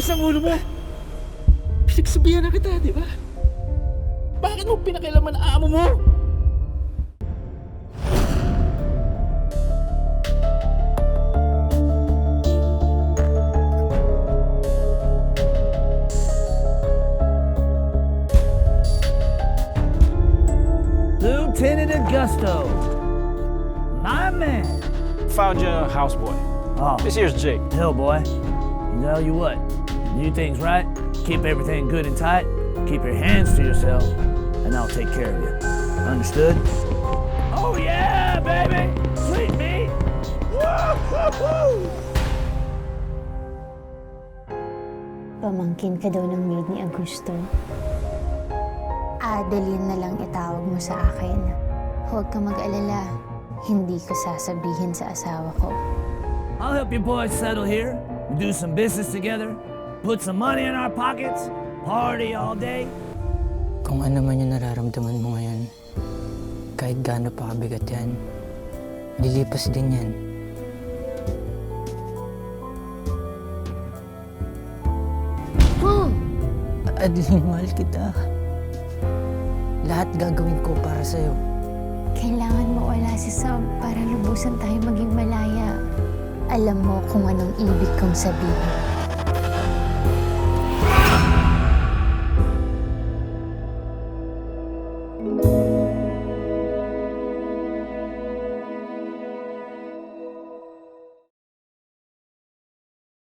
tigas ang ulo mo. Pinagsabihan na kita, di ba? Bakit mo pinakialaman ang amo mo? Lieutenant Augusto, my man. Found you a houseboy. Oh, This here's Jake. hell, boy. You tell you what, do things right, keep everything good and tight, keep your hands to yourself, and I'll take care of you. Understood? Oh yeah, baby! Sweet meat! Woo-hoo-hoo! Pamangkin ka daw ng maid ni Augusto. Adeline na lang itawag mo sa akin. Huwag ka mag-alala. Hindi ko sasabihin sa asawa ko. I'll help you boys settle here. We do some business together, put some money in our pockets, party all day. Kung ano man yung nararamdaman mo ngayon, kahit gaano pa kabigat yan, lilipas din yan. Adeline, mahal kita. Lahat gagawin ko para sa'yo. Kailangan mawala si Sam para lubusan tayo maging malaya. Alam mo kung anong ibig kong sabihin.